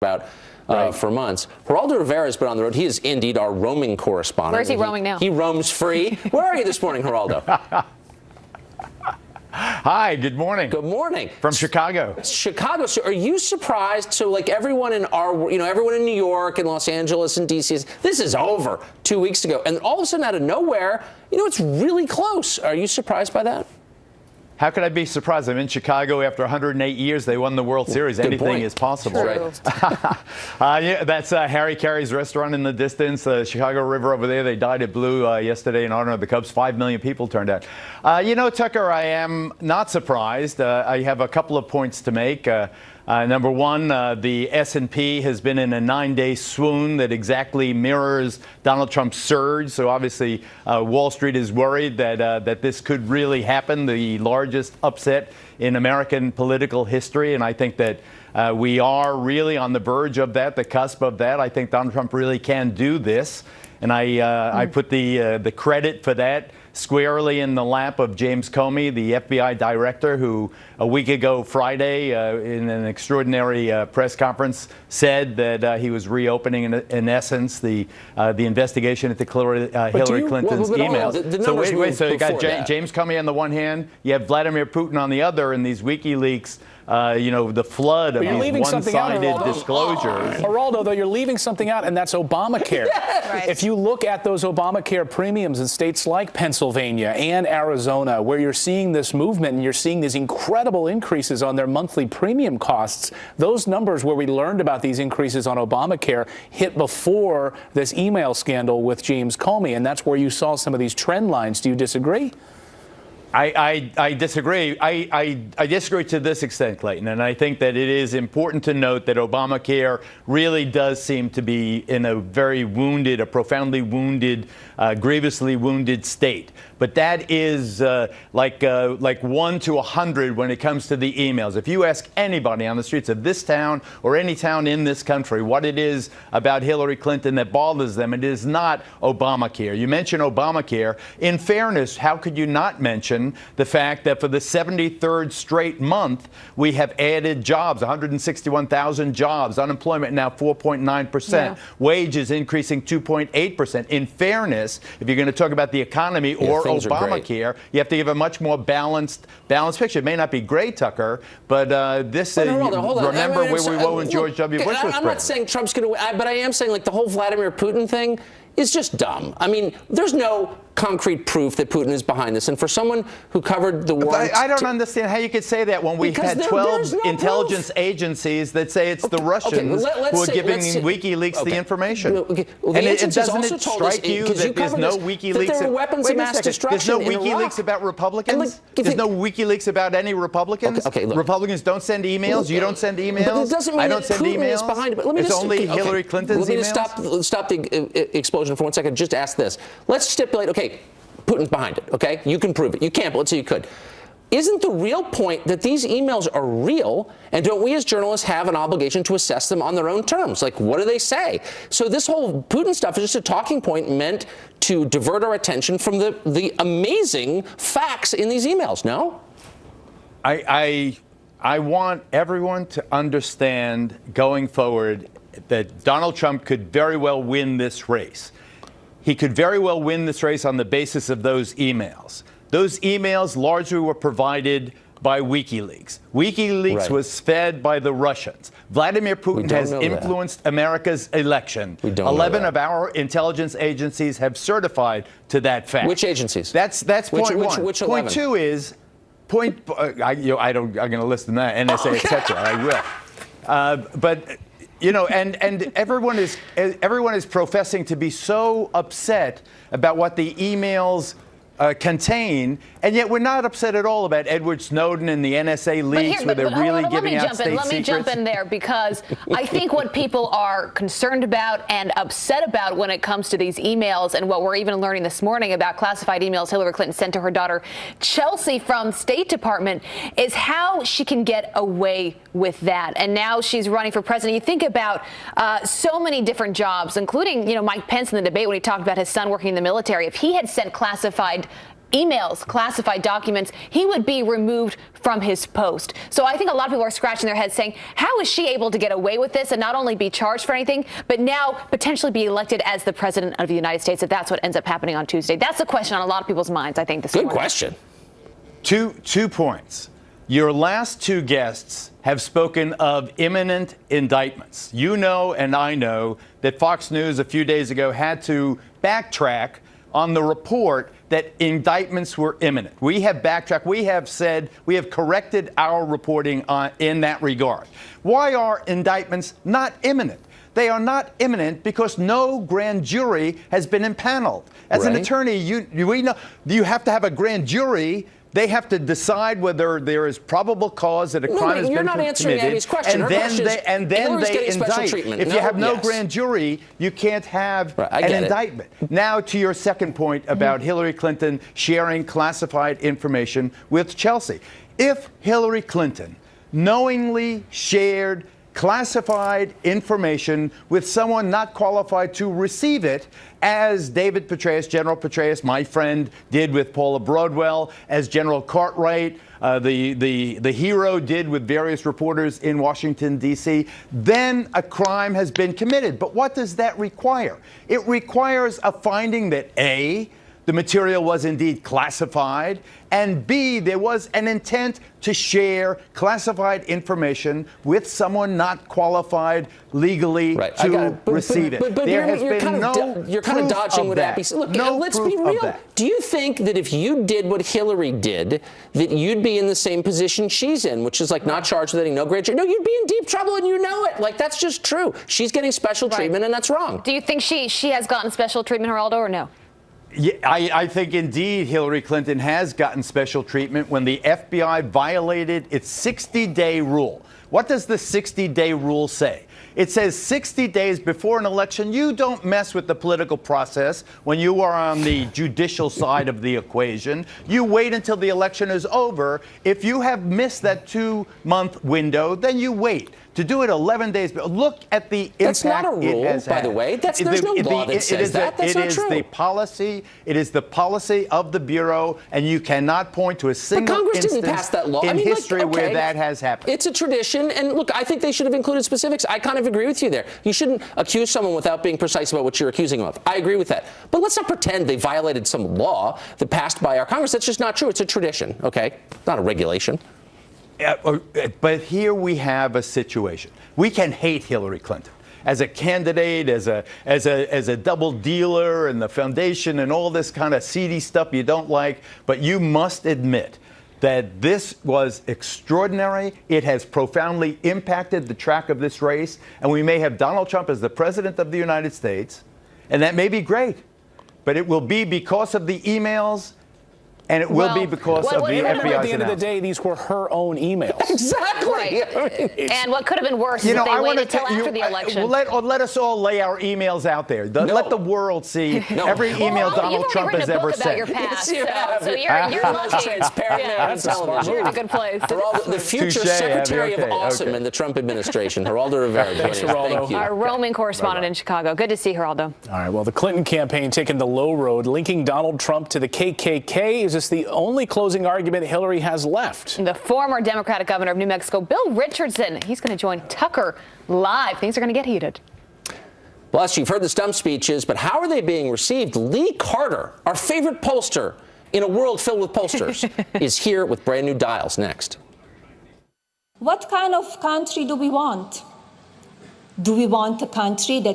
about for months. Geraldo Rivera has been on the road. He is indeed our roaming correspondent. Where's he roaming now? He roams free. Where are you this morning, Geraldo? Hi, good morning. Good morning. From Chicago. Chicago. So are you surprised? So like everyone in everyone in New York and Los Angeles and DC, this is over 2 weeks ago. And all of a sudden out of nowhere, it's really close. Are you surprised by that? How could I be surprised? I'm in Chicago after 108 years. They won the World Series. Anything is possible. Yeah, that's Harry Carey's restaurant in the distance. Chicago River over there. They dyed it blue yesterday in honor of the Cubs. 5 million people turned out. Tucker, I am not surprised. I have a couple of points to make. Number one, the S&P has been in a 9-day swoon that exactly mirrors Donald Trump's surge. So obviously, Wall Street is worried that this could really happen, the largest upset in American political history. And I think that we are really on the verge of that, the cusp of that. I think Donald Trump really can do this. And I put the credit for that squarely in the lap of James Comey, the FBI director, who a week ago Friday in an extraordinary press conference said that he was reopening, in essence, the investigation into Hillary Clinton's emails. So you got James Comey on the one hand, you have Vladimir Putin on the other, and these WikiLeaks, the flood of these one-sided disclosures. Geraldo, though, you're leaving something out, and that's Obamacare. Right. If you look at those Obamacare premiums in states like Pennsylvania and Arizona, where you're seeing this movement and you're seeing these incredible increases on their monthly premium costs, those numbers where we learned about these increases on Obamacare hit before this email scandal with James Comey, and that's where you saw some of these trend lines. Do you disagree? I disagree. I disagree to this extent, Clayton, and I think that it is important to note that Obamacare really does seem to be in a very wounded, a profoundly wounded, grievously wounded state. But that is like 1 to 100 when it comes to the emails. If you ask anybody on the streets of this town or any town in this country what it is about Hillary Clinton that bothers them, it is not Obamacare. You mentioned Obamacare. In fairness, how could you not mention the fact that for the 73rd straight month, we have added jobs, 161,000 jobs, unemployment now 4.9%, wages increasing 2.8%. In fairness, if you're going to talk about the economy or Obamacare, you have to give a much more balanced picture. It may not be great, Tucker, but remember where we were when George W. Bush was president. I'm not saying Trump's going to win, but I am saying the whole Vladimir Putin thing is just dumb. I mean, there's no concrete proof that Putin is behind this. And for someone who covered the war... I don't understand how you could say that when we've had 12 intelligence agencies that say it's the Russians who are giving WikiLeaks the information. And doesn't it strike you that there's no WikiLeaks... There's no WikiLeaks about Republicans? There's no WikiLeaks about any Republicans? Republicans don't send emails? You don't send emails? I don't send emails? It's only Hillary Clinton's emails? Let me stop the explosion for 1 second. Just ask this. Let's stipulate, Putin's behind it, okay? You can prove it. You can't, but let's say you could. Isn't the real point that these emails are real, and don't we as journalists have an obligation to assess them on their own terms? Like, what do they say? So this whole Putin stuff is just a talking point meant to divert our attention from the amazing facts in these emails, no? I want everyone to understand going forward that Donald Trump could very well win this race. He could very well win this race on the basis of those emails. Those emails largely were provided by WikiLeaks. WikiLeaks was fed by the Russians. Vladimir Putin has influenced America's election. 11 of our intelligence agencies have certified to that fact. Which agencies? That's point one. Which 11? Point two is I'm going to list them that, NSA, etc. I will. But and everyone is professing to be so upset about what the emails contain, and yet we're not upset at all about Edward Snowden and the NSA leaks where they're really giving out state secrets. Let me jump in there, because I think what people are concerned about and upset about when it comes to these emails, and what we're even learning this morning about classified emails Hillary Clinton sent to her daughter Chelsea from State Department, is how she can get away with that. And now she's running for president. You think about so many different jobs, including, Mike Pence in the debate when he talked about his son working in the military. If he had sent classified emails, classified documents, he would be removed from his post. So I think a lot of people are scratching their heads saying, how is she able to get away with this and not only be charged for anything, but now potentially be elected as the president of the United States if that's what ends up happening on Tuesday? That's the question on a lot of people's minds, I think, this morning. Good question. Two points. Your last two guests have spoken of imminent indictments. You know and I know that Fox News a few days ago had to backtrack on the report that indictments were imminent. We have backtracked. We have said, we have corrected our reporting in that regard. Why are indictments not imminent? They are not imminent because no grand jury has been impaneled. As an attorney, we know you have to have a grand jury. They have to decide whether there is probable cause that a crime has been committed. You're not answering Abby's question. And then they indict. If you have no grand jury, you can't have an indictment. Now to your second point about Hillary Clinton sharing classified information with Chelsea. If Hillary Clinton knowingly shared classified information with someone not qualified to receive it, as David Petraeus, General Petraeus, my friend, did with Paula Broadwell, as General Cartwright, the hero, did with various reporters in Washington, D.C., then a crime has been committed. But what does that require? It requires a finding that A, the material was indeed classified, and B, there was an intent to share classified information with someone not qualified legally to receive it. But there has been you're kind of dodging what Abby said. Look, let's be real. Do you think that if you did what Hillary did, that you'd be in the same position she's in, which is like not charged with any no grand jury? No, you'd be in deep trouble and you know it. Like, that's just true. She's getting special treatment and that's wrong. Do you think she has gotten special treatment, Geraldo, or no? Yeah, I think indeed Hillary Clinton has gotten special treatment when the FBI violated its 60-day rule. What does the 60-day rule say? It says 60 days before an election, you don't mess with the political process when you are on the judicial side of the equation. You wait until the election is over. If you have missed that 2-month window, then you wait. To do it 11 days, but look at the impact That's not a rule, it has had. by the way. There's no law that says that. That's not true. It is the policy of the Bureau, and you cannot point to a single instance didn't pass that law. in history where that has happened. It's a tradition, and look, I think they should have included specifics. I kind of agree with you there. You shouldn't accuse someone without being precise about what you're accusing them of. I agree with that. But let's not pretend they violated some law that passed by our Congress. That's just not true. It's a tradition, okay? Not a regulation. But here we have a situation. We can hate Hillary Clinton as a candidate, as a double dealer and the foundation and all this kind of seedy stuff you don't like. But you must admit that this was extraordinary. It has profoundly impacted the track of this race. And we may have Donald Trump as the president of the United States. And that may be great. But it will be because of the emails. And it will be because of the FBI's at the end of the day, these were her own emails. Exactly. Right. And what could have been worse is if they waited until after the election. Let us all lay our emails out there. Let the world see every email Donald Trump has ever sent. Your past, yes, so you're lucky. Transparent on television. You're in a good place. The future Secretary of Awesome in the Trump administration, Geraldo Rivera. Thanks, Geraldo. Thank you. Our roaming correspondent in Chicago. Good to see Geraldo. All right, well, the Clinton campaign taking the low road, linking Donald Trump to the KKK. Is this the only closing argument Hillary has left? The former Democratic governor of New Mexico, Bill Richardson, he's going to join Tucker live. Things are going to get heated. Plus, you've heard the stump speeches, but how are they being received? Lee Carter, our favorite pollster in a world filled with pollsters, is here with brand new dials next. What kind of country do we want? Do we want a country that